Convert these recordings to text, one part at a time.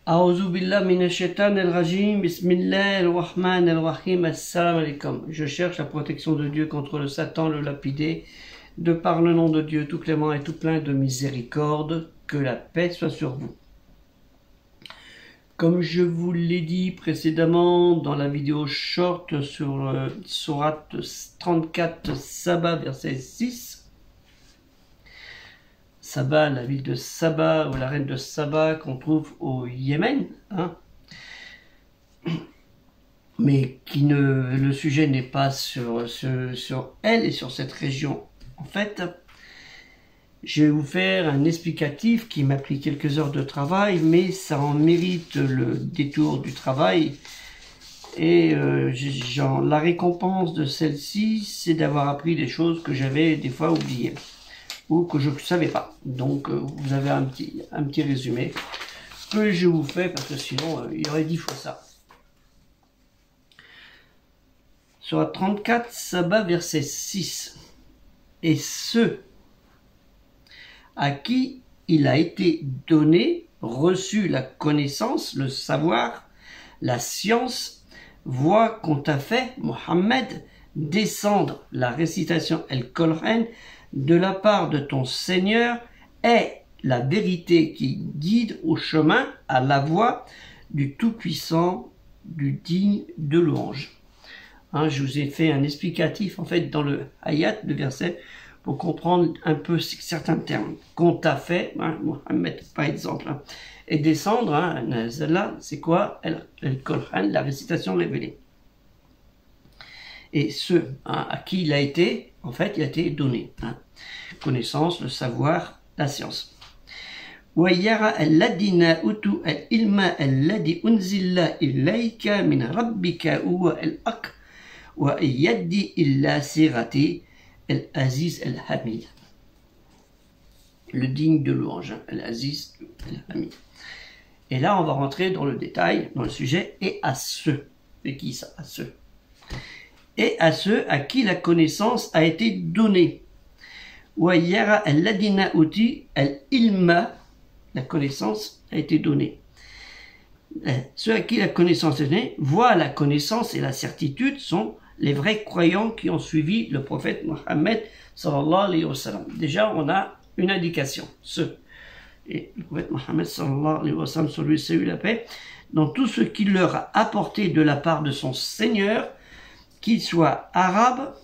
A'udhu billah minash shaitanir rajim, bismillahir rahmanir rahim, assalamu alaikum. Je cherche la protection de Dieu contre le Satan, le lapidé, de par le nom de Dieu tout clément et tout plein de miséricorde, que la paix soit sur vous. Comme je vous l'ai dit précédemment dans la vidéo short sur Sourate 34, Saba, verset 6, Saba, la ville de Saba, ou la reine de Saba, qu'on trouve au Yémen, hein, mais le sujet n'est pas sur elle et sur cette région. En fait, je vais vous faire un explicatif qui m'a pris quelques heures de travail, mais ça en mérite le détour du travail. Et la récompense de celle-ci, c'est d'avoir appris des choses que j'avais des fois oubliées ou que je ne savais pas. Donc vous avez un petit résumé que je vous fais parce que sinon il y aurait 10 fois ça. Sur la 34, Saba, verset 6. Et ceux à qui il a été donné, reçu la connaissance, le savoir, la science, voient qu'on t'a fait, Mohammed, descendre la récitation El-Coran de la part de ton Seigneur est la vérité qui guide au chemin à la voie du Tout-Puissant, du digne de louange. Hein, je vous ai fait un explicatif en fait dans le ayat, le verset, pour comprendre un peu certains termes. Qu'on t'a fait, hein, Mohammed par exemple, hein, et descendre, hein, c'est quoi? El-Coran, la récitation révélée. Et ceux à qui il a été, en fait, il a été donné. Hein. Connaissance, le savoir, la science. وَيَرَى الَّذِينَ أُوتُوا الْعِلْمَ الَّذِي أُنزِلَ إِلَيْكَ مِنْ رَبِّكَ هُوَ الْحَقُّ وَيَهْدِي إِلَى صِرَاطِ الْعَزِيزِ الْحَمِيدِ. Le digne de louange, Al-Aziz Al-Hamid. Et là, on va rentrer dans le détail, dans le sujet, et à ceux. C'est qui ça? À ceux. Et à ceux à qui la connaissance a été donnée. وَيَرَى الَّذِينَ أُوتُوا الْعِلْمَ, la connaissance a été donnée. Ceux à qui la connaissance est donnée voient la connaissance et la certitude sont les vrais croyants qui ont suivi le prophète Mohammed sallallahu alayhi wa sallam. Déjà, on a une indication, ceux. Et le prophète Mohammed sallallahu alayhi wa sallam, sur lui, c'est la paix, dans tout ce qu'il leur a apporté de la part de son Seigneur, qu'ils soient arabes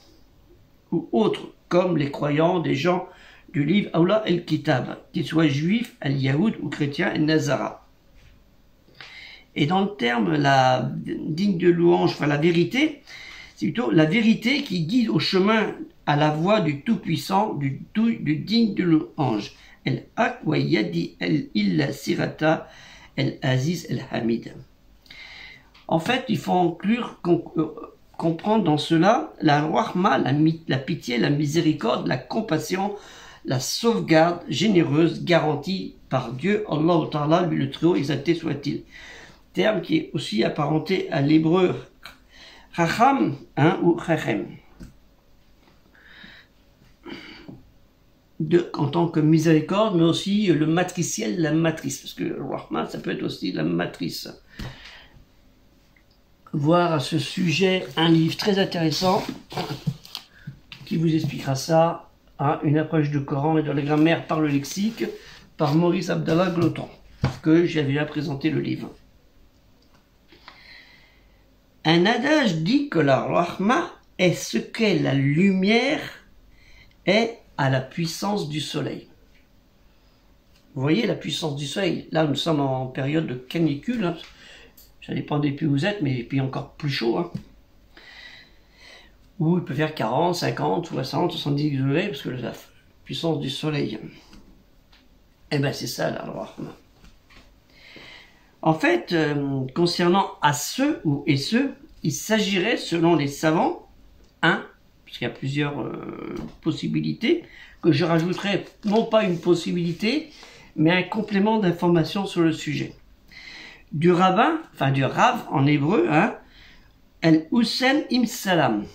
ou autres, comme les croyants des gens du livre Awla el-Kitab, qu'ils soient juifs, al-Yahoud ou chrétiens, al-Nazara. Et dans le terme, la digne de louange, enfin la vérité, c'est plutôt la vérité qui guide au chemin à la voie du Tout-Puissant, du digne de louange. El-Haq wa yadi el-illa sirata el-Aziz el-Hamid. En fait, il faut comprendre dans cela la rahma, la pitié, la miséricorde, la compassion, la sauvegarde généreuse garantie par Dieu, Allah Ta'ala, lui le Très-Haut, exalté soit-il. Terme qui est aussi apparenté à l'hébreu Chacham, hein, ou Chachem. En tant que miséricorde, mais aussi le matriciel, la matrice, parce que le Rahman, ça peut être aussi la matrice. Voir à ce sujet un livre très intéressant qui vous expliquera ça, hein, une approche du Coran et de la grammaire par le lexique, par Maurice Abdallah Gloton, que j'avais déjà présenté le livre. Un adage dit que la rahma est ce qu'est la lumière est à la puissance du soleil. Vous voyez la puissance du soleil. Là, nous sommes en période de canicule. Hein. Ça dépend des pays où vous êtes, mais des pays encore plus chauds. Hein. Où il peut faire 40, 50, 60, 70 degrés, parce que la puissance du soleil. Eh bien, c'est ça la rahma. En fait, concernant à ceux ou et ceux, il s'agirait, selon les savants, puisqu'il y a plusieurs possibilités, que je rajouterai non pas une possibilité, mais un complément d'information sur le sujet. Du rabbin, enfin du Rav en hébreu, Al-Hussein Ibn Salam,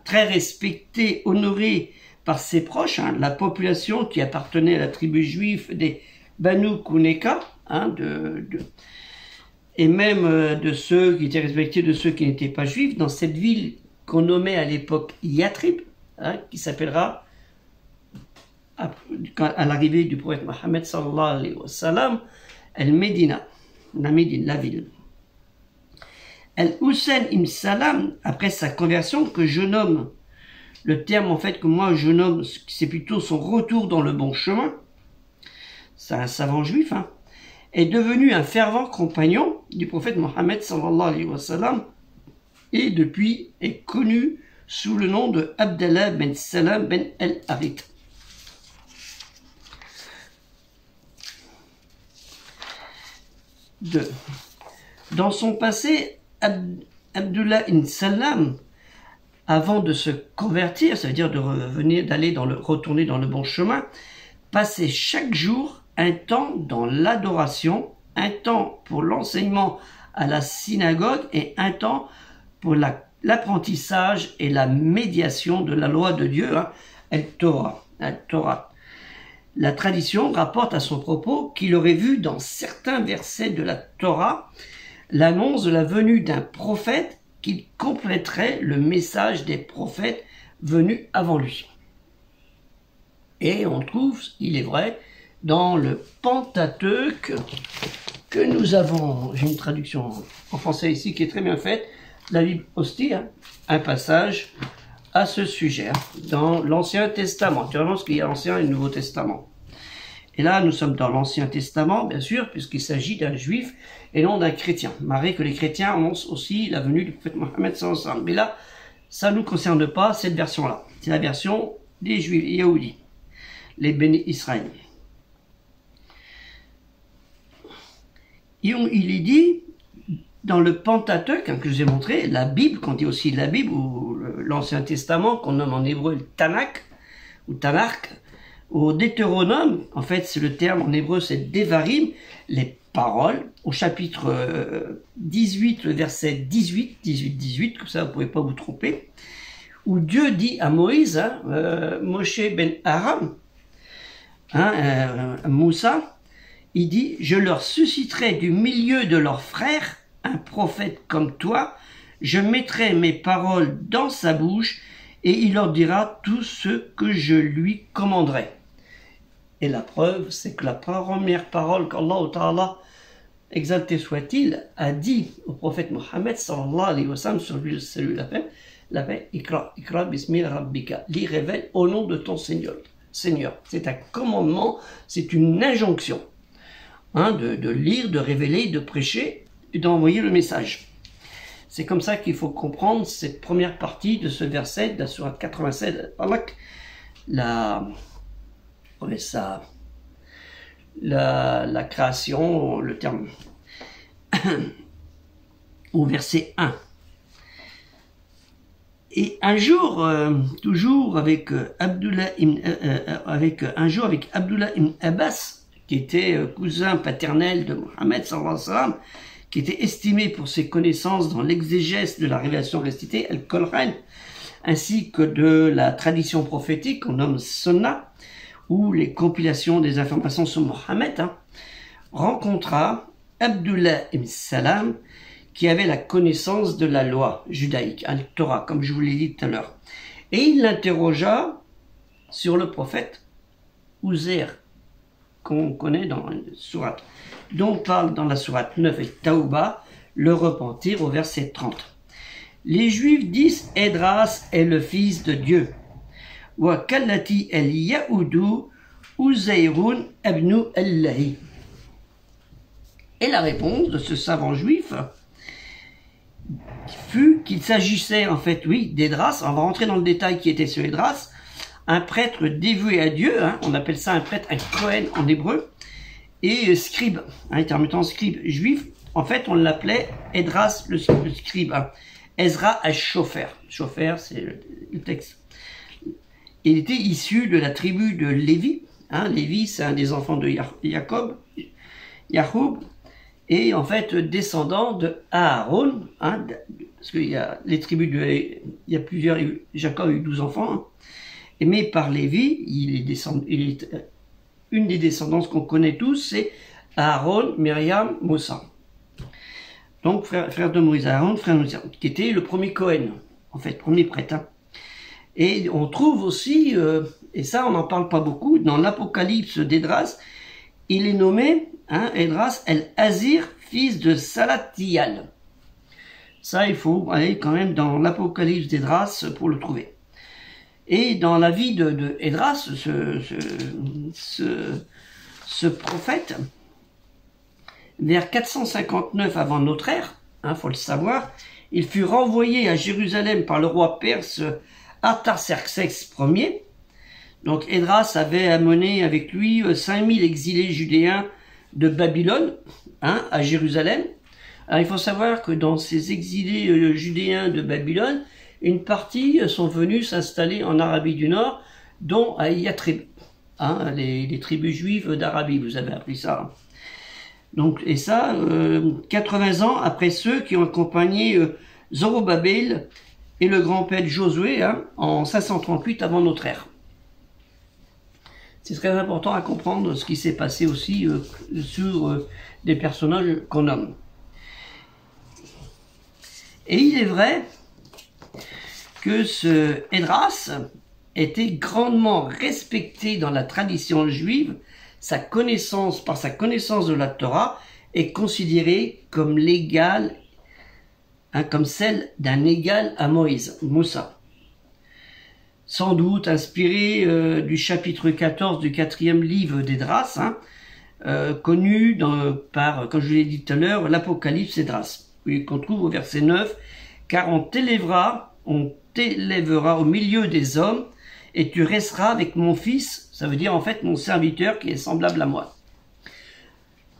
très respecté, honoré par ses proches, la population qui appartenait à la tribu juive des Banu Kuneka, et même de ceux qui étaient respectés, de ceux qui n'étaient pas juifs, dans cette ville qu'on nommait à l'époque Yatrib, hein, qui s'appellera, à l'arrivée du prophète Mohammed sallallahu alayhi wa sallam, Al-Médina, la Médine, la ville. Al-Hussein ibn Salam, après sa conversion, que je nomme, le terme en fait que moi je nomme, c'est plutôt son retour dans le bon chemin, c'est un savant juif, hein, est devenu un fervent compagnon du prophète Mohammed sallallahu alayhi wa sallam, et depuis est connu sous le nom de Abdallah ben Salam ben al-Harith. Dans son passé, Abdullah ibn Salam, avant de se convertir, ça veut dire de retourner dans le bon chemin, passait chaque jour un temps dans l'adoration, un temps pour l'enseignement à la synagogue et un temps pour l'apprentissage et la médiation de la loi de Dieu, hein, Torah. La tradition rapporte à son propos qu'il aurait vu dans certains versets de la Torah l'annonce de la venue d'un prophète qui compléterait le message des prophètes venus avant lui. Et on trouve, il est vrai, dans le Pentateuque que nous avons, j'ai une traduction en français ici qui est très bien faite, la Bible aussi, hein, un passage à ce sujet, dans l'Ancien Testament. Naturellement, parce qu'il y a l'Ancien et le Nouveau Testament. Et là, nous sommes dans l'Ancien Testament, bien sûr, puisqu'il s'agit d'un juif et non d'un chrétien. Malgré que les chrétiens annoncent aussi la venue du prophète Mohammed sallallahu alayhi wa sallam. Mais là, ça ne nous concerne pas, cette version-là. C'est la version des juifs, les Yahoudis, les Béni Israël. Il est dit, dans le Pentateuque, hein, que je vous ai montré, la Bible, qu'on dit aussi la Bible, ou l'Ancien Testament, qu'on nomme en hébreu le Tanakh, ou Tanakh, au Deutéronome, en fait, c'est le terme en hébreu, c'est Devarim, les paroles, au chapitre 18, le verset 18, comme ça vous ne pouvez pas vous tromper, où Dieu dit à Moïse, hein, Moshe ben Aram, hein, Moussa, il dit, je leur susciterai du milieu de leurs frères un prophète comme toi, je mettrai mes paroles dans sa bouche et il leur dira tout ce que je lui commanderai. Et la preuve, c'est que la première parole qu'Allah Ta'ala, exalté soit-il, a dit au prophète Mohammed sallallahu alayhi wa sallam, sur lui le salut la paix, Ikra bismi rabbika, lis, révèle au nom de ton Seigneur. C'est un commandement, c'est une injonction, hein, de lire, de révéler, de prêcher et d'envoyer le message. C'est comme ça qu'il faut comprendre cette première partie de ce verset de la sourate 87, la création, le terme, au verset 1. Et un jour, toujours avec Abdullah ibn Abbas, qui était cousin paternel de Mohammed sallallahu alayhi wa sallam, qui était estimé pour ses connaissances dans l'exégèse de la révélation récitée, Al-Qur'an, ainsi que de la tradition prophétique qu'on nomme Sunnah, ou les compilations des informations sur Mohammed, hein, rencontra Abdullah ibn Salam, qui avait la connaissance de la loi judaïque, Al-Torah, comme je vous l'ai dit tout à l'heure. Et il l'interrogea sur le prophète Uzair, qu'on connaît dans la sourate, dont on parle dans la sourate 9 et Taouba, le repentir au verset 30. Les Juifs disent Esdras est le fils de Dieu. Wa kallati el Yahudu Uzairun abnu Allahi. Et la réponse de ce savant juif fut qu'il s'agissait en fait, oui, d'Esdras. On va rentrer dans le détail qui était sur Esdras, un prêtre dévoué à Dieu, hein, on appelle ça un prêtre, un Kohen en hébreu, et scribe, un intermittent scribe juif. En fait, on l'appelait Esdras le scribe, hein. Ezra al-Shofer. Shofer, c'est le texte. Il était issu de la tribu de Lévi. Hein, Lévi, c'est un des enfants de Yacoub, et en fait descendant de Aaron, hein, parce qu'il y a les tribus il y a plusieurs, Jacob a eu 12 enfants, hein, mais par Lévi, une des descendances qu'on connaît tous, c'est Aaron, Myriam, Moussa. donc frère de Moïse, Aaron, frère de Moïse, qui était le premier Cohen, en fait, premier prêtre. Hein. Et on trouve aussi, et ça on n'en parle pas beaucoup, dans l'Apocalypse d'Esdras, il est nommé, hein, Esdras el-Azir, fils de Salatiel. Ça, il faut aller quand même dans l'Apocalypse d'Esdras pour le trouver. Et dans la vie de Esdras, ce prophète, vers 459 avant notre ère, hein, faut le savoir, il fut renvoyé à Jérusalem par le roi perse Artaxerxès Ier. Donc Esdras avait amené avec lui 5000 exilés judéens de Babylone, hein, à Jérusalem. Alors il faut savoir que dans ces exilés judéens de Babylone, une partie sont venus s'installer en Arabie du Nord, dont à Yatrib, hein, les tribus juives d'Arabie, vous avez appris ça. Hein. Donc, et ça, 80 ans après ceux qui ont accompagné Zorobabel et le grand-père Josué, hein, en 538 avant notre ère. C'est très important à comprendre ce qui s'est passé aussi sur des personnages qu'on nomme. Et il est vrai que ce Esdras était grandement respecté dans la tradition juive. Par sa connaissance de la Torah, est considérée comme l'égale, hein, comme celle d'un égal à Moïse, Moussa. Sans doute inspiré du chapitre 14 du 4e livre d'Esdras, hein, connu par, comme je l'ai dit tout à l'heure, l'Apocalypse d'Esdras, qu'on trouve au verset 9, « Car on t'élèvera au milieu des hommes, et tu resteras avec mon fils », ça veut dire en fait mon serviteur qui est semblable à moi.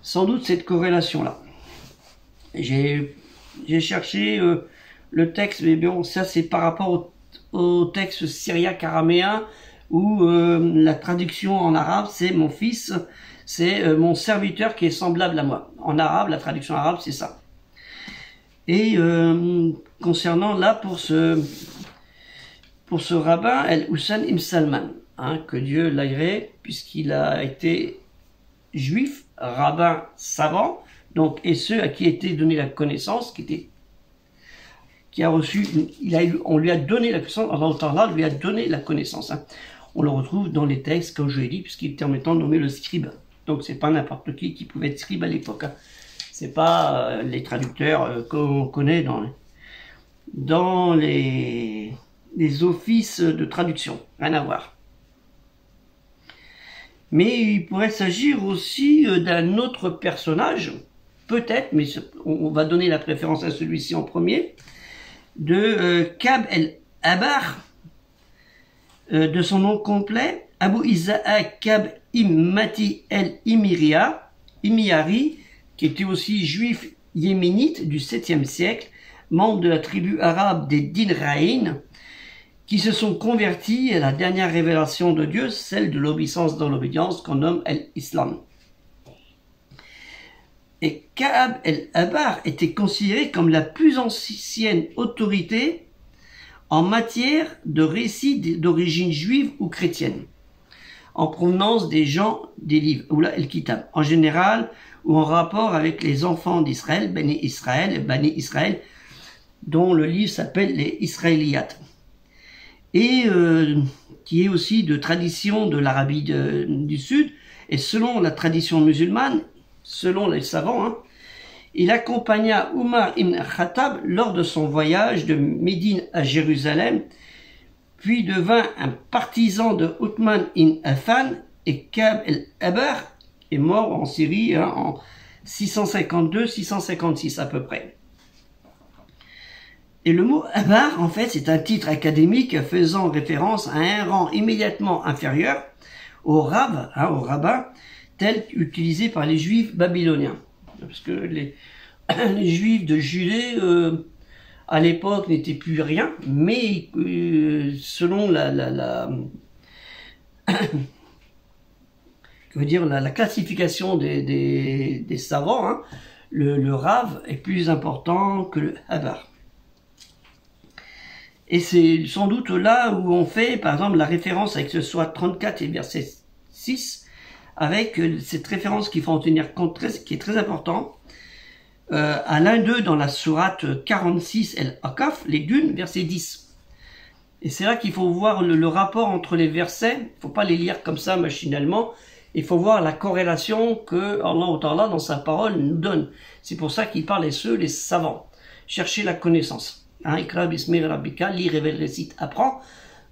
Sans doute cette corrélation-là. J'ai cherché le texte, mais bon, ça c'est par rapport au texte syriaque-araméen, où la traduction en arabe c'est mon fils, c'est mon serviteur qui est semblable à moi. En arabe, la traduction arabe c'est ça. Et concernant là pour ce rabbin El-Hussein Ibn Salman, hein, que Dieu l'agrée, puisqu'il a été juif, rabbin savant, donc, et ceux à qui a été donné la connaissance, qui a reçu, on lui a donné la connaissance, dans ce temps-là, lui a donné la connaissance. Hein. On le retrouve dans les textes, comme je l'ai dit, puisqu'il était en même temps nommé le scribe. Donc c'est pas n'importe qui pouvait être scribe à l'époque. Hein. C'est pas les traducteurs qu'on connaît dans les offices de traduction. Rien à voir. Mais il pourrait s'agir aussi d'un autre personnage, peut-être, mais on va donner la préférence à celui-ci en premier, de Ka'b el-Ahbar, de son nom complet, Abu Isaac Ka'b Mati el-Imyari, qui était aussi juif yéménite du 7e siècle, membre de la tribu arabe des Dinraïn, qui se sont convertis à la dernière révélation de Dieu, celle de l'obéissance dans l'obédience qu'on nomme l'Islam. Et Ka'b el-Ahbar était considéré comme la plus ancienne autorité en matière de récits d'origine juive ou chrétienne, en provenance des gens des livres, ou là, el-Kitab, en général, ou en rapport avec les enfants d'Israël, Bani Israël, dont le livre s'appelle les Israéliates. Et qui est aussi de tradition de l'Arabie du Sud, et selon la tradition musulmane, selon les savants, hein, il accompagna Omar ibn Khattab lors de son voyage de Médine à Jérusalem, puis devint un partisan de Othman ibn Affan, et Ka'b el-Ahbar est mort en Syrie hein, en 652-656 à peu près. Et le mot Ahbar, en fait, c'est un titre académique faisant référence à un rang immédiatement inférieur au Rab, hein, au rabbin, tel qu'utilisé par les Juifs babyloniens. Parce que les Juifs de Judée, à l'époque, n'étaient plus rien, mais selon la classification des savants, hein, le Rav est plus important que le Ahbar. Et c'est sans doute là où on fait, par exemple, la référence avec ce soit 34 et verset 6, avec cette référence qu'il faut en tenir compte, qui est très important, à l'un d'eux dans la sourate 46 El-Akaf, les dunes, verset 10. Et c'est là qu'il faut voir le rapport entre les versets. Il ne faut pas les lire comme ça machinalement. Il faut voir la corrélation que Allah Ta'ala dans sa parole nous donne. C'est pour ça qu'il parle les savants. Cherchez la connaissance. Hein, Ikra bismi rabbika, lis, révèle, récite, apprends.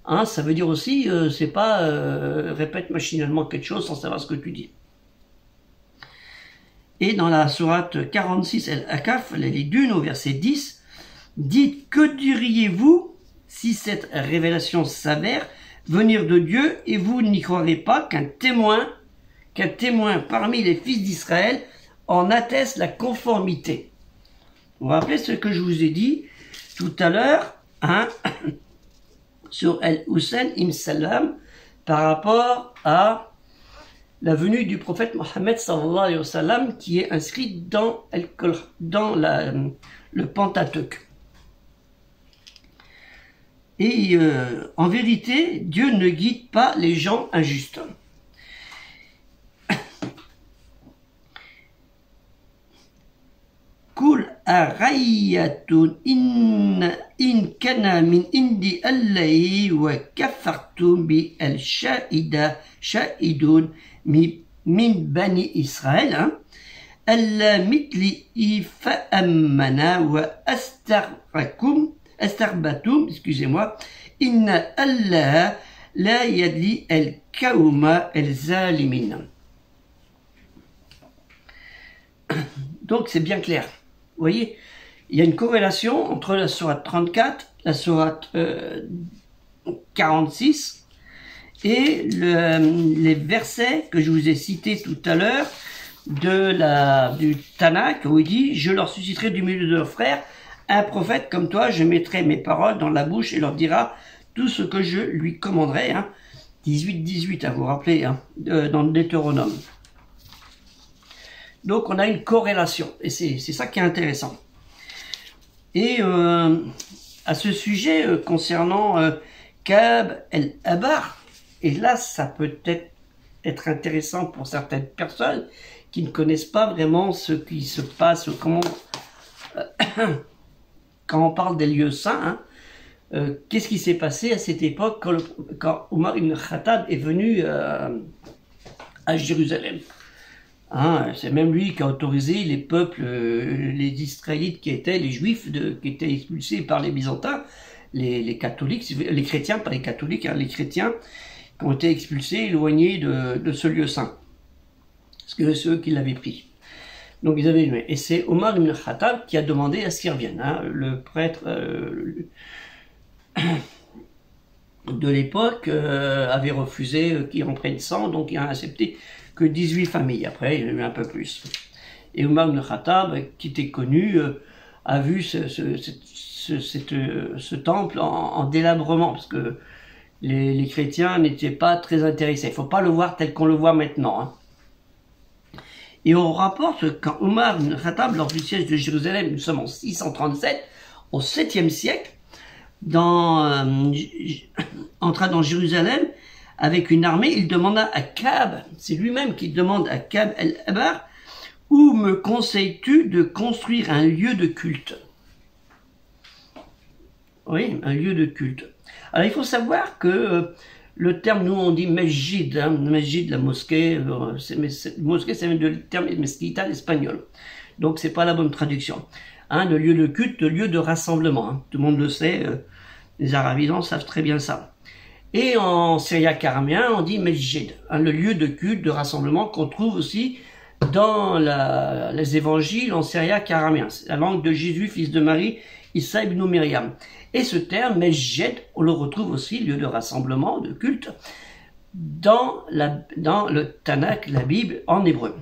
Hein, ça veut dire aussi, c'est pas répète machinalement quelque chose sans savoir ce que tu dis. Et dans la sourate 46 El-Akaf, les dunes au verset 10, dites que diriez-vous si cette révélation s'avère venir de Dieu et vous n'y croirez pas qu'un témoin parmi les fils d'Israël en atteste la conformité. Vous vous rappelez ce que je vous ai dit tout à l'heure, hein, sur El-Hussein im Salam par rapport à la venue du prophète Mohammed sallallahu alayhi wa sallam qui est inscrit dans le Pentateuque. Et en vérité, Dieu ne guide pas les gens injustes. Kul arayatun in kana min indi allahi wa kafartum bi al shahidun min bani Israël, alla mitli fa ammana wa astarbatum, excusez-moi, inna Allah la yadli al kauma al zalimin. Donc c'est bien clair. Vous voyez, il y a une corrélation entre la sourate 34, la sourate 46 et les versets que je vous ai cités tout à l'heure du Tanakh où il dit « Je leur susciterai du milieu de leurs frères un prophète comme toi, je mettrai mes paroles dans la bouche et leur dira tout ce que je lui commanderai. Hein. » 18-18, à vous rappeler, hein, dans le Deutéronome. Donc on a une corrélation, et c'est ça qui est intéressant. Et à ce sujet, concernant Ka'b el-Ahbar, et là ça peut être intéressant pour certaines personnes qui ne connaissent pas vraiment ce qui se passe, comment quand on parle des lieux saints, hein, qu'est-ce qui s'est passé à cette époque quand Omar ibn Khattab est venu à Jérusalem. Hein, c'est même lui qui a autorisé les peuples, les Israélites qui étaient les Juifs, qui étaient expulsés par les Byzantins, les catholiques, les chrétiens, pas les catholiques, hein, les chrétiens qui ont été expulsés, éloignés de ce lieu saint. Parce que c'est eux qui l'avaient pris. Donc ils avaient, et c'est Omar ibn Khattab qui a demandé à ce qu'ils reviennent. Hein, le prêtre de l'époque avait refusé qu'ils reprennent sang, donc il a accepté que 18 familles. Après, il y en a eu un peu plus. Et Omar ibn Khattab, qui était connu, a vu ce temple en délabrement, parce que les chrétiens n'étaient pas très intéressés. Il ne faut pas le voir tel qu'on le voit maintenant. Hein. Et on rapporte quand Omar ibn Khattab, lors du siège de Jérusalem, nous sommes en 637, au 7e siècle, entra dans Jérusalem avec une armée, il demanda à Ka'b, c'est lui-même qui demande à Ka'b el-Ahbar, où me conseilles-tu de construire un lieu de culte? Oui, un lieu de culte. Alors il faut savoir que le terme, nous on dit mesjid, hein, mesjid, la mosquée, mosquée ça vient du terme mesquita l'espagnol, donc c'est pas la bonne traduction. Hein, le lieu de culte, le lieu de rassemblement, hein. Tout le monde le sait, les arabisants savent très bien ça. Et en syriaque-araméen, on dit mesjid, hein, le lieu de culte, de rassemblement qu'on trouve aussi dans les évangiles en syriaque-araméen. C'est la langue de Jésus, fils de Marie, Issa ibn Myriam. Et ce terme, mesjid, on le retrouve aussi, lieu de rassemblement, de culte, dans le Tanakh, la Bible, en hébreu.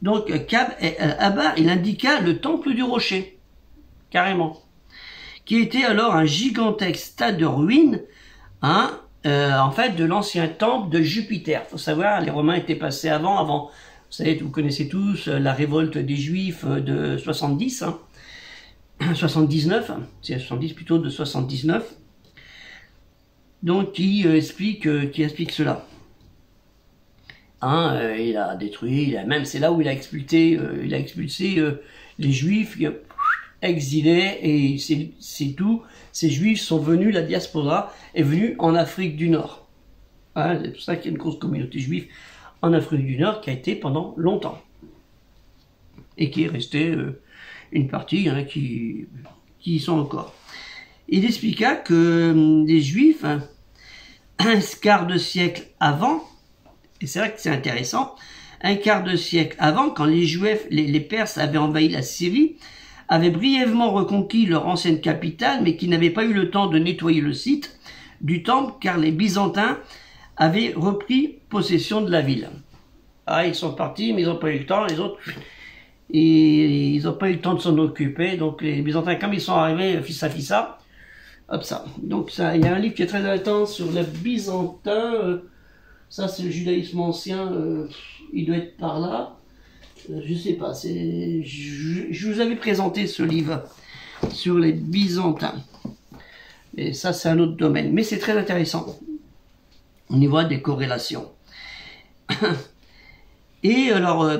Donc, Ka'b el-Ahbar, il indiqua le temple du rocher, carrément, qui était alors un gigantesque stade de ruines, hein, en fait, de l'ancien temple de Jupiter. Il faut savoir, les Romains étaient passés avant, vous savez, vous connaissez tous la révolte des Juifs de 70, hein, 79, c'est 70 plutôt, de 79, donc qui explique cela. Il a détruit, même c'est là où il a expulsé, les Juifs exilés, et c'est tout. Ces Juifs sont venus, la diaspora est venue en Afrique du Nord. C'est pour ça qu'il y a une grosse communauté juive en Afrique du Nord qui a été pendant longtemps. Et qui est restée une partie, il y en a qui y sont encore. Il expliqua que les Juifs, un quart de siècle avant, et c'est vrai que c'est intéressant, un quart de siècle avant, quand les Juifs, les Perses avaient envahi la Syrie, avaient brièvement reconquis leur ancienne capitale, mais qui n'avaient pas eu le temps de nettoyer le site du temple, car les Byzantins avaient repris possession de la ville. Ils sont partis, mais ils n'ont pas eu le temps, les autres, ils n'ont pas eu le temps de s'en occuper, donc les Byzantins, comme ils sont arrivés, fissa, hop ça. Donc ça, il y a un livre qui est très intéressant sur les Byzantins, ça c'est le judaïsme ancien, il doit être par là. Je sais pas, je vous avais présenté ce livre sur les Byzantins. Et ça, c'est un autre domaine. Mais c'est très intéressant. On y voit des corrélations. Et alors,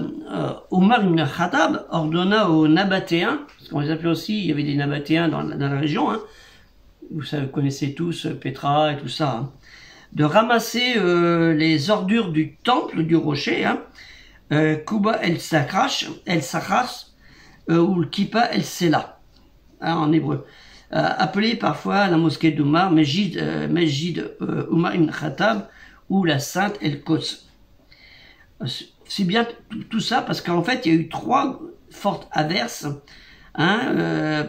Omar ibn Khattab ordonna aux Nabatéens, parce qu'on les appelait aussi, il y avait des Nabatéens dans la région, vous connaissez tous Pétra et tout ça, de ramasser les ordures du temple du rocher, Kuba el-Sakras, ou le Kippa el-Sela, en hébreu, appelé parfois la mosquée d'Oumar, Mesjid Omar ibn Khattab, ou la Sainte el-Quds. C'est bien tout ça parce qu'en fait il y a eu 3 fortes averses, après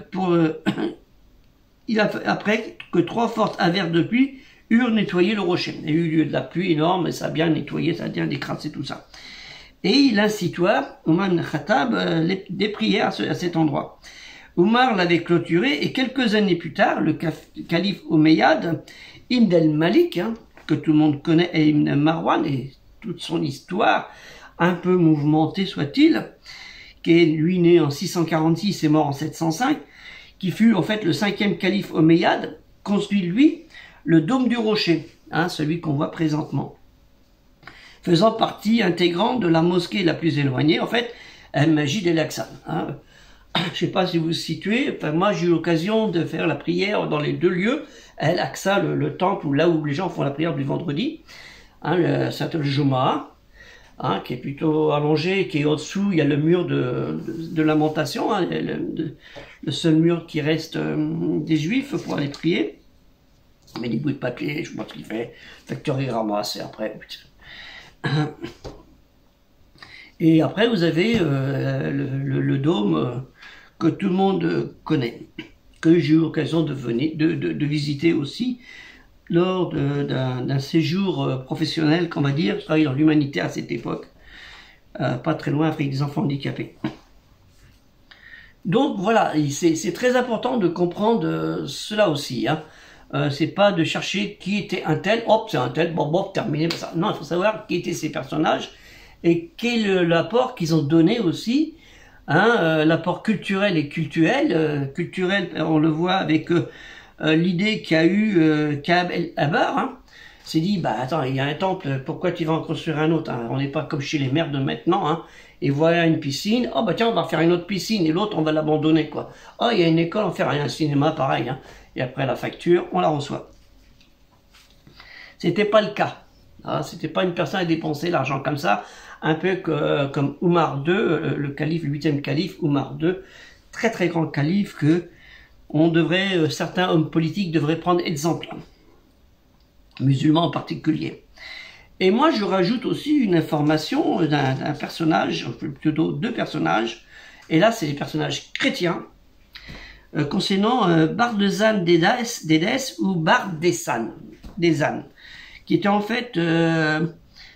que 3 fortes averses de pluie eurent nettoyé le rocher. Il y a eu lieu de la pluie énorme et ça a bien nettoyé, ça a bien décrassé tout ça. Et il institua, Omar ibn Khattab, des prières à cet endroit. Omar l'avait clôturé et quelques années plus tard, le calife Omeyyade, Ibn al-Malik, que tout le monde connaît, et Ibn Marwan, et toute son histoire, un peu mouvementée soit-il, qui est lui né en 646 et mort en 705, qui fut en fait le 5e calife Omeyyade, construit lui le dôme du rocher, celui qu'on voit présentement, faisant partie intégrante de la mosquée la plus éloignée, en fait, Al-Masjid el-Aqsa. Je ne sais pas si vous vous situez, enfin, moi j'ai eu l'occasion de faire la prière dans les 2 lieux, Al-Aqsa, le temple, là où les gens font la prière du vendredi, le Salat al-Jumu'ah, qui est plutôt allongé, qui est au-dessous, il y a le mur de lamentation, le seul mur qui reste des Juifs pour aller prier. Mais des bouts de papier, je sais pas ce qu'il fait, facteur il ramasse, et après... Et après vous avez le dôme que tout le monde connaît, que j'ai eu l'occasion de visiter aussi lors d'un séjour professionnel, qu'on va dire. Je travaillais dans l'humanitaire à cette époque, pas très loin, avec des enfants handicapés. Donc voilà, c'est très important de comprendre cela aussi. C'est pas de chercher qui était un tel, hop, c'est un tel, bon, terminé. Ça. Non, il faut savoir qui étaient ces personnages et quel est l'apport qu'ils ont donné aussi, l'apport culturel et cultuel. Culturel, on le voit avec l'idée qu'a eu Ka'b el-Ahbar. S'est dit, bah attends, il y a un temple, pourquoi tu vas en construire un autre? On n'est pas comme chez les maires de maintenant, et voilà une piscine, oh bah tiens, on va faire une autre piscine, et l'autre, on va l'abandonner, quoi. Oh, il y a une école, on va faire un cinéma, pareil, et après la facture, on la reçoit. C'était pas le cas. C'était pas une personne à dépenser l'argent comme ça, un peu comme Omar II, le calife, le 8e calife, Omar II, très très grand calife que certains hommes politiques devraient prendre exemple, musulmans en particulier. Et moi, je rajoute aussi une information d'un personnage, plutôt 2 personnages, et là, c'est les personnages chrétiens, concernant Bardezan d'Édesse ou Bardessan, qui était en fait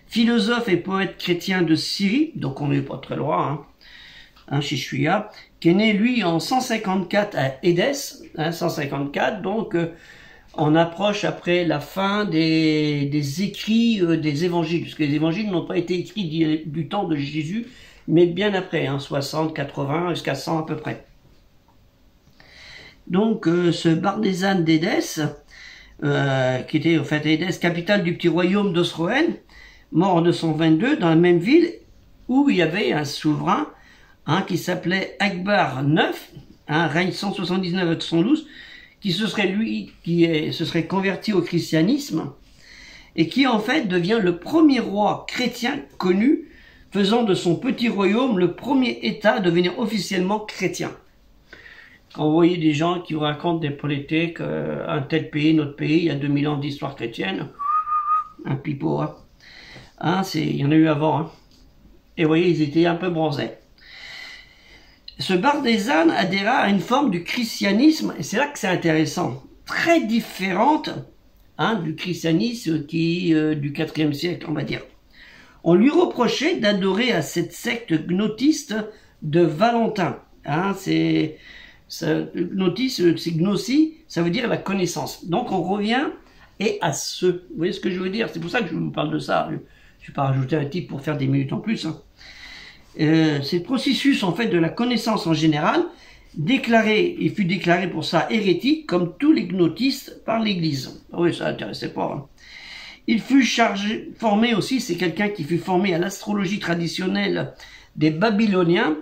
philosophe et poète chrétien de Syrie, donc on n'est pas très loin, chez Chouïa, qui est né, lui, en 154 à Édesse, 154, donc on approche après la fin des écrits des évangiles, parce que les évangiles n'ont pas été écrits du temps de Jésus, mais bien après, 60, 80, jusqu'à 100 à peu près. Donc ce Bardezan d'Édesse, qui était en fait Édesse, capitale du petit royaume d'Osroène, mort en 222, dans la même ville où il y avait un souverain qui s'appelait Akbar IX, règne 179 à 212, qui se serait converti au christianisme et qui en fait devient le premier roi chrétien connu, faisant de son petit royaume le premier État à devenir officiellement chrétien. Quand vous voyez des gens qui vous racontent des politiques, un tel pays, notre pays, il y a 2000 ans d'histoire chrétienne, un pipeau, il y en a eu avant. Et vous voyez, ils étaient un peu bronzés. Ce Bardézane adhéra à une forme du christianisme, et c'est là que c'est intéressant, très différente du christianisme du IVe siècle, on va dire. On lui reprochait d'adorer à cette secte gnotiste de Valentin. Gnosis, c'est gnosie, ça veut dire la connaissance. Donc on revient vous voyez ce que je veux dire? C'est pour ça que je vous parle de ça. Je ne vais pas rajouter un titre pour faire des minutes en plus. C'est le processus en fait de la connaissance en général. Il fut déclaré pour ça hérétique, comme tous les gnotistes par l'Église. Oui, ça n'intéressait pas. Il fut formé aussi, c'est quelqu'un qui fut formé à l'astrologie traditionnelle des Babyloniens,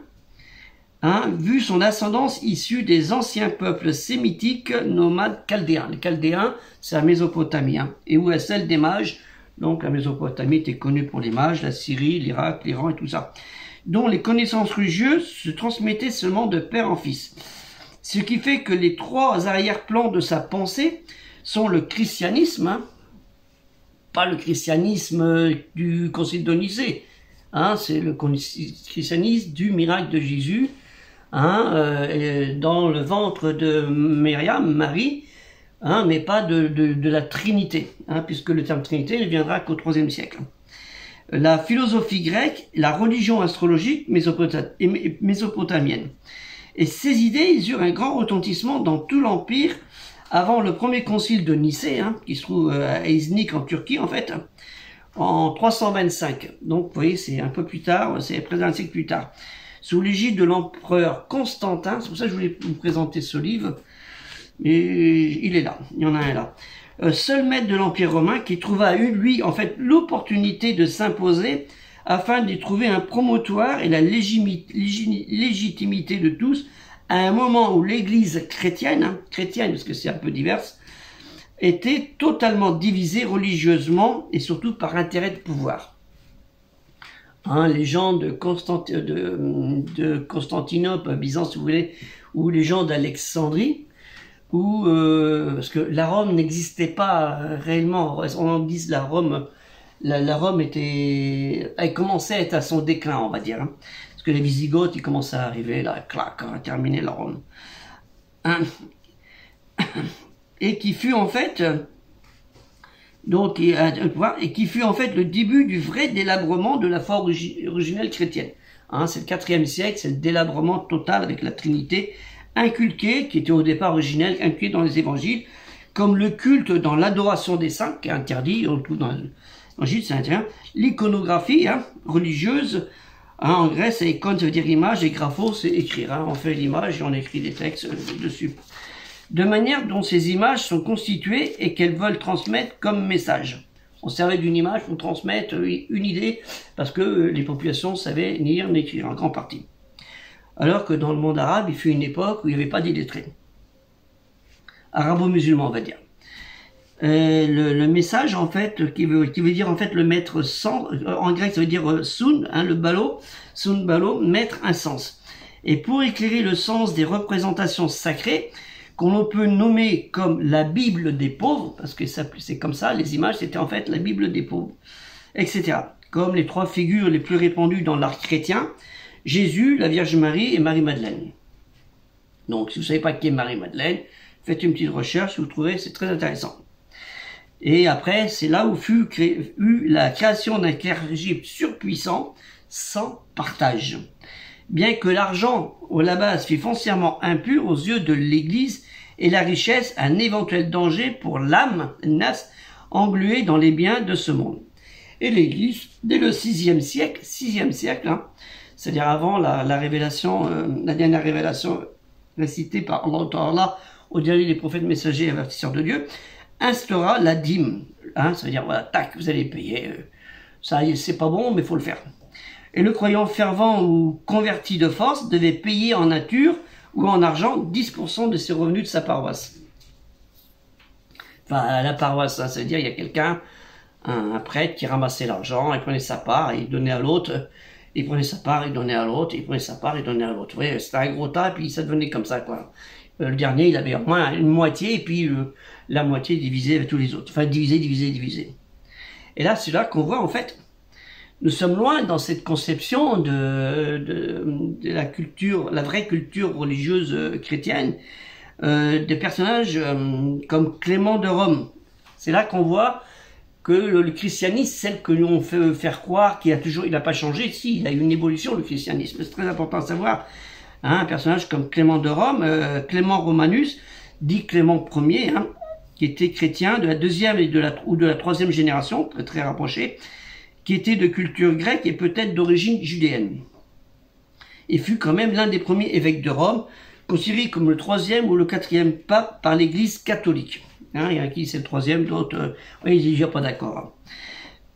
vu son ascendance issue des anciens peuples sémitiques nomades chaldéens. Les chaldéens, c'est la Mésopotamie, et où est celle des mages. Donc la Mésopotamie était connue pour les mages, la Syrie, l'Irak, l'Iran et tout ça, dont les connaissances religieuses se transmettaient seulement de père en fils. Ce qui fait que les trois arrière-plans de sa pensée sont le christianisme, pas le christianisme du Concile de Nicée, c'est le christianisme du miracle de Jésus, dans le ventre de Myriam, Marie, mais pas de la Trinité, puisque le terme Trinité ne viendra qu'au IIIe siècle. La philosophie grecque, la religion astrologique mésopotamienne. Et ces idées, ils eurent un grand retentissement dans tout l'Empire avant le premier concile de Nicée, qui se trouve à Iznik en Turquie en fait, en 325. Donc vous voyez, c'est un peu plus tard, c'est près d'un siècle plus tard. Sous l'égide de l'empereur Constantin, c'est pour ça que je voulais vous présenter ce livre, et il est là, il y en a un là. Seul maître de l'Empire romain qui trouva lui en fait l'opportunité de s'imposer afin d'y trouver un promotoire et la légitimité de tous à un moment où l'Église chrétienne parce que c'est un peu diverse, était totalement divisée religieusement et surtout par intérêt de pouvoir. Les gens de Constantinople, Byzance si vous voulez, ou les gens d'Alexandrie, parce que la Rome n'existait pas réellement. On dit la Rome elle commençait à être à son déclin, on va dire. Parce que les Wisigoths, ils commençaient à arriver, là, clac, à terminer la Rome. Et qui fut en fait, le début du vrai délabrement de la foi originelle chrétienne. C'est le IVe siècle, c'est le délabrement total avec la Trinité inculquée, qui était au départ originelle, inculquée dans les évangiles, comme le culte dans l'adoration des saints, qui est interdit, tout dans l'évangile, c'est interdit, l'iconographie religieuse, en Grèce, icône, ça veut dire image, et grapho, c'est écrire. On fait l'image et on écrit des textes dessus. De manière dont ces images sont constituées et qu'elles veulent transmettre comme message. On servait d'une image pour transmettre une idée, parce que les populations savaient ni lire ni écrire, en grande partie. Alors que dans le monde arabe, il fut une époque où il n'y avait pas d'illettrés. Arabo-musulman, on va dire. Le message, en fait, qui veut dire, en fait, le mettre sans, en grec, ça veut dire soun, le balo, soun balo, mettre un sens. Et pour éclairer le sens des représentations sacrées, qu'on peut nommer comme la Bible des pauvres, parce que c'est comme ça, les images, c'était en fait la Bible des pauvres, etc. Comme les trois figures les plus répandues dans l'art chrétien, Jésus, la Vierge Marie et Marie-Madeleine. Donc, si vous ne savez pas qui est Marie-Madeleine, faites une petite recherche, vous trouverez, c'est très intéressant. Et après, c'est là où fut la création d'un clergé surpuissant, sans partage. Bien que l'argent, à la base, fût foncièrement impur aux yeux de l'Église, et la richesse un éventuel danger pour l'âme, engluée dans les biens de ce monde. Et l'Église, dès le VIe siècle, c'est-à-dire avant la révélation, la dernière révélation récitée par Allah au dernier des prophètes messagers et avertisseurs de Dieu, instaura la dîme. Ça veut dire, voilà, tac, vous allez payer Ça, c'est pas bon, mais il faut le faire. Et le croyant fervent ou converti de force devait payer en nature ou en argent 10% de ses revenus de sa paroisse. Enfin, la paroisse, ça veut dire il y a quelqu'un, un prêtre qui ramassait l'argent, il prenait sa part, et il donnait à l'autre, il prenait sa part, il donnait à l'autre, il prenait sa part, il donnait à l'autre. Vous voyez, c'était un gros tas, et puis ça devenait comme ça, quoi. Le dernier, il avait au moins une moitié, et puis la moitié divisée avec tous les autres. Enfin, divisé. Et là, c'est là qu'on voit, en fait, nous sommes loin dans cette conception de la culture, la vraie culture religieuse chrétienne, des personnages comme Clément de Rome. C'est là qu'on voit que le christianisme, celle que l'on fait faire croire qu'il n'a pas changé, si, il a eu une évolution, le christianisme. C'est très important à savoir. Hein, un personnage comme Clément de Rome, Clément Romanus, dit Clément Ier, hein, qui était chrétien de la deuxième ou de la troisième génération, très, très rapproché, qui était de culture grecque et peut-être d'origine judéenne. Et fut quand même l'un des premiers évêques de Rome, considéré comme le troisième ou le quatrième pape par l'Église catholique. Hein, il y en a qui c'est le troisième, d'autres, oui, ils n'y sont pas d'accord.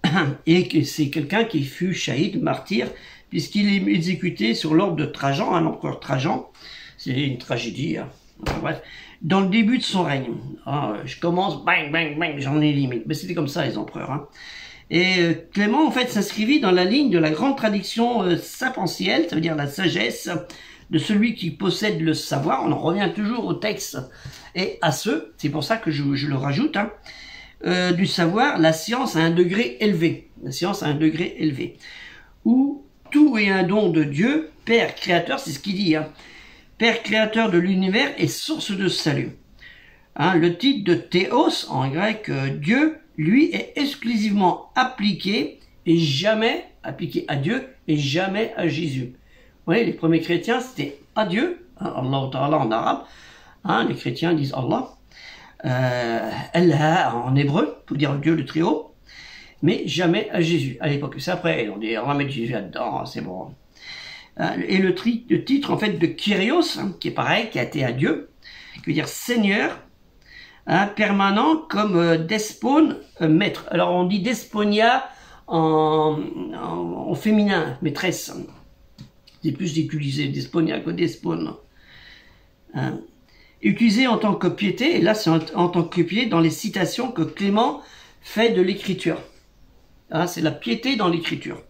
Hein. Et que c'est quelqu'un qui fut shahid, martyr, puisqu'il est exécuté sur l'ordre de Trajan, l'empereur Trajan. C'est une tragédie. Hein. Bref, dans le début de son règne. Ah, je commence, bang, bang, bang, j'en ai limite. Mais c'était comme ça, les empereurs. Hein. Et Clément, en fait, s'inscrivit dans la ligne de la grande tradition sapentielle, ça veut dire la sagesse, de celui qui possède le savoir. On en revient toujours au texte et à ceux, c'est pour ça que je le rajoute, hein, du savoir, la science à un degré élevé. La science à un degré élevé. Où tout est un don de Dieu, Père créateur, c'est ce qu'il dit, hein, Père créateur de l'univers et source de salut. Hein, le titre de Théos, en grec, Dieu, lui, est exclusivement appliqué et jamais appliqué à Dieu et jamais à Jésus. Vous voyez, les premiers chrétiens, c'était à Dieu, hein, Allah Ta'ala en arabe, hein, les chrétiens disent Allah, Allah en hébreu, pour dire Dieu le Très-Haut, mais jamais à Jésus, à l'époque. C'est après, on dit, on va mettre Jésus là-dedans, c'est bon. Et le titre, en fait, de Kyrios, hein, qui est pareil, qui a été à Dieu, qui veut dire Seigneur, hein, permanent, comme despone, maître. Alors, on dit desponia en féminin, maîtresse. C'est plus utilisé, desponia que despone. Hein. Utilisé en tant que piété, et là c'est en tant que piété dans les citations que Clément fait de l'écriture. Hein, c'est la piété dans l'écriture.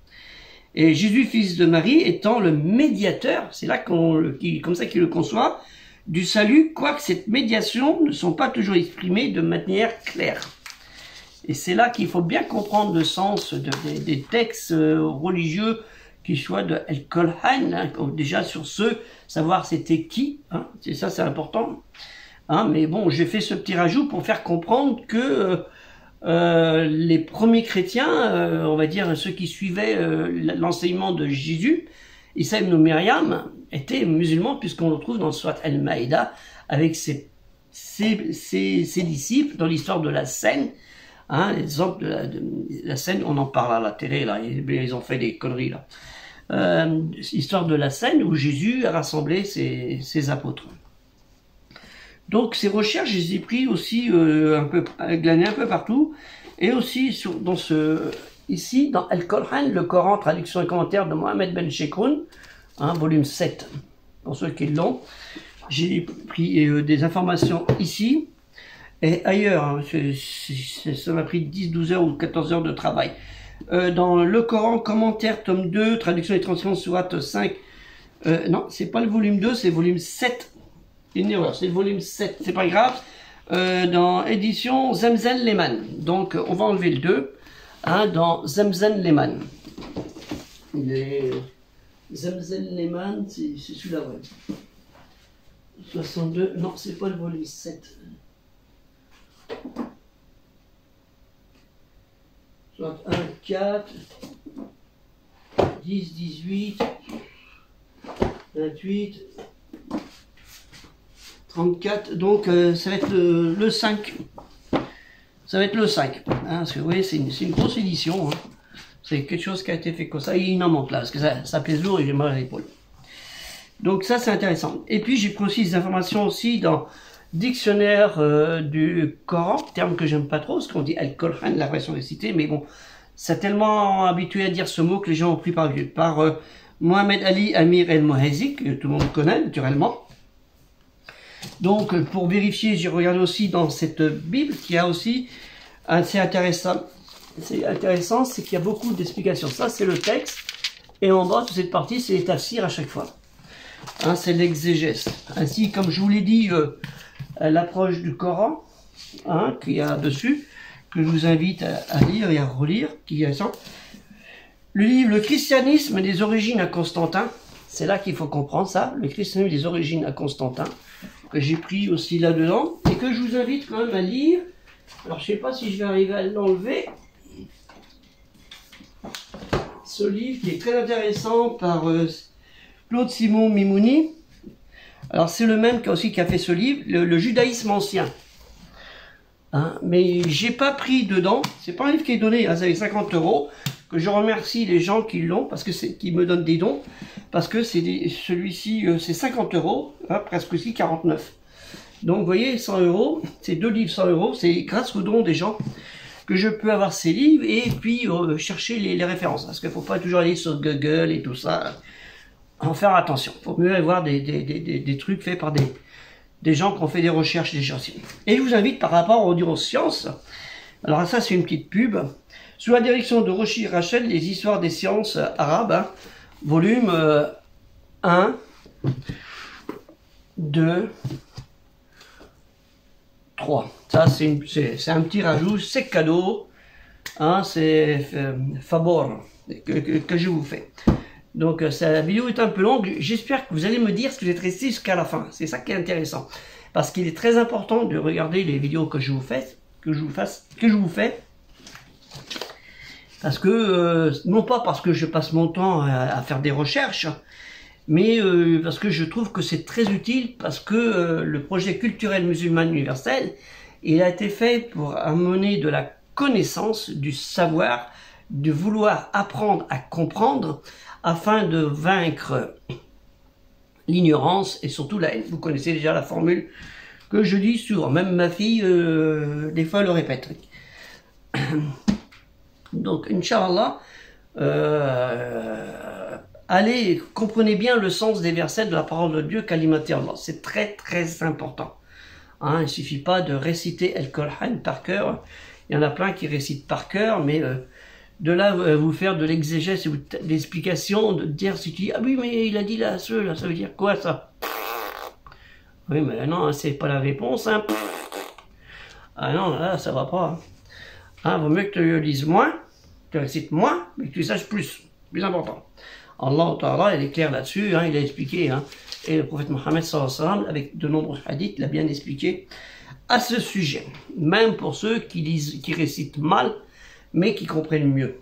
Et Jésus, fils de Marie, étant le médiateur, c'est là comme ça qu'il le conçoit, du salut, quoique cette médiation ne sont pas toujours exprimées de manière claire. Et c'est là qu'il faut bien comprendre le sens des textes religieux qui soient de El Kolhan, hein, déjà sur ce, savoir c'était qui, hein, c'est ça, c'est important. Hein, mais bon, j'ai fait ce petit rajout pour faire comprendre que les premiers chrétiens, on va dire ceux qui suivaient l'enseignement de Jésus, Isa ibn Myriam, étaient musulmans, puisqu'on le trouve dans le Surat Al-Maïda, avec ses disciples, dans l'histoire de la scène. Hein, l'exemple de la scène, on en parle à la télé, là, ils ont fait des conneries, là. Histoire de la scène où Jésus a rassemblé ses apôtres. Donc ces recherches, je les ai pris aussi glanées un peu partout, et aussi ici dans Al-Qur'an, le Coran, traduction et commentaire de Mohamed Ben Shekroun, hein, volume 7, pour ceux qui l'ont. J'ai pris des informations ici et ailleurs, hein, ça m'a pris 10, 12 heures ou 14 heures de travail. Dans le Coran, commentaire, tome 2, traduction et transcription, sourate 5, non, c'est pas le volume 2, c'est le volume 7. Une erreur, c'est le volume 7, c'est pas grave. Dans édition Zemzen Lehman. Donc, on va enlever le 2, hein, dans Zemzen Lehman. Zemzen Lehman, c'est celui-là, ouais. 62, non, c'est pas le volume 7. 1, 4, 10, 18, 28, 34, donc ça va être le 5. Ça va être le 5. Hein, parce que vous voyez, c'est une grosse édition. Hein. C'est quelque chose qui a été fait comme ça. Il en manque là, parce que ça pèse lourd et j'ai mal à l'épaule. Donc ça, c'est intéressant. Et puis, j'ai pris aussi des informations aussi dans dictionnaire du Coran, terme que j'aime pas trop, parce qu'on dit Al-Qur'an, la version des cités, mais bon, C'est tellement habitué à dire ce mot que les gens ont pris par Mohamed Ali Amir El-Mohazi, que tout le monde connaît naturellement. Donc pour vérifier, j'ai regardé aussi dans cette Bible qu'il y a aussi, c'est intéressant, c'est qu'il y a beaucoup d'explications. Ça c'est le texte, et en bas, toute cette partie, c'est les tafsirs à chaque fois. Hein, c'est l'exégèse. Ainsi, comme je vous l'ai dit, l'approche du Coran, hein, qu'il y a dessus, que je vous invite à lire et à relire, qui est récent. Le livre Le christianisme des origines à Constantin, c'est là qu'il faut comprendre ça, le christianisme des origines à Constantin, que j'ai pris aussi là-dedans, et que je vous invite quand même à lire. Alors je ne sais pas si je vais arriver à l'enlever. Ce livre qui est très intéressant par Claude Simon Mimouni. Alors c'est le même qui a fait ce livre, le judaïsme ancien. Hein, mais j'ai pas pris dedans, c'est pas un livre qui est donné, hein, avec 50 €, que je remercie les gens qui l'ont, parce que qui me donnent des dons, parce que celui-ci c'est 50 €, hein, presque aussi 49. Donc vous voyez, 100 €, c'est 2 livres 100 €, c'est grâce aux dons des gens que je peux avoir ces livres et puis chercher les références, parce qu'il ne faut pas toujours aller sur Google et tout ça, en faire attention. Il faut mieux avoir des trucs faits par des gens qui ont fait des recherches déjà. Et je vous invite par rapport aux neurosciences, alors ça c'est une petite pub, sous la direction de Rochi Rachel, les histoires des sciences arabes, hein, volume 1, 2, 3. Ça c'est un petit rajout, c'est cadeau, hein, c'est favor que je vous fais. Donc la vidéo est un peu longue, j'espère que vous allez me dire ce que vous êtes resté jusqu'à la fin, c'est ça qui est intéressant. Parce qu'il est très important de regarder les vidéos que je vous fais, parce que, non pas parce que je passe mon temps à faire des recherches, mais parce que je trouve que c'est très utile, parce que le projet culturel musulman universel, il a été fait pour amener de la connaissance, du savoir, de vouloir apprendre à comprendre, afin de vaincre l'ignorance et surtout la haine. Vous connaissez déjà la formule que je dis souvent, même ma fille, des fois, elle le répète. Donc, Inch'Allah, allez, comprenez bien le sens des versets de la parole de Dieu, Kalimat Allah. C'est très, très important. Hein, il ne suffit pas de réciter El-Qur'an par cœur. Il y en a plein qui récitent par cœur, mais de là, vous faire de l'exégèse, de l'explication, de dire si tu dis, ah oui, mais il a dit là, ça veut dire quoi ça? Oui, mais là, non, c'est pas la réponse. Hein. Ah non, là, ça va pas. Hein, vaut mieux que tu le lises moins, tu récites moins, mais que tu saches plus. Plus important. Allah Ta'ala, il est clair là-dessus, hein, il a expliqué. Hein, et le prophète Mohammed, avec de nombreux hadiths, l'a bien expliqué à ce sujet. Même pour ceux qui récitent mal, mais qui comprennent mieux.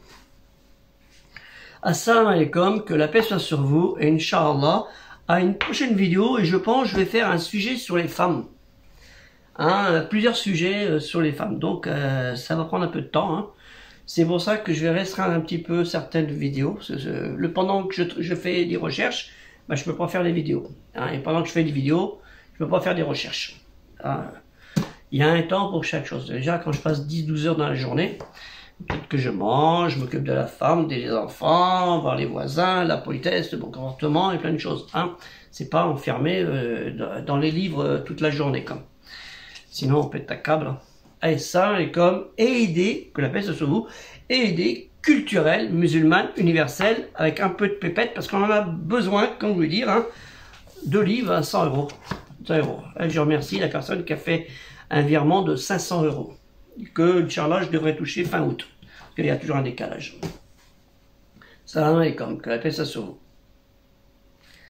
Assalamu alaikum, que la paix soit sur vous, et Inch'Allah, à une prochaine vidéo, et je pense que je vais faire un sujet sur les femmes. Hein, plusieurs sujets sur les femmes, donc ça va prendre un peu de temps. Hein. C'est pour ça que je vais restreindre un petit peu certaines vidéos. Pendant que je fais des recherches, ben, je ne peux pas faire les vidéos. Hein, et pendant que je fais des vidéos, je ne peux pas faire des recherches. Hein. Il y a un temps pour chaque chose. Déjà, quand je passe 10-12 heures dans la journée, peut-être que je mange, je m'occupe de la femme, des enfants, voir les voisins, la politesse, le bon comportement et plein de choses. Hein. C'est pas enfermé dans les livres toute la journée. Comme. Sinon, on pète ta câble. Et ça, et comme aider, que la paix soit sur vous, aider culturel, musulman, universel, avec un peu de pépette, parce qu'on en a besoin, comme vous le dire, hein, de livres à 100 €. 100 €. Et je remercie la personne qui a fait un virement de 500 €. Que, Inch'Allah, je devrais toucher fin août. Parce qu'il y a toujours un décalage. Salam alaikum, que la paix soit sur vous.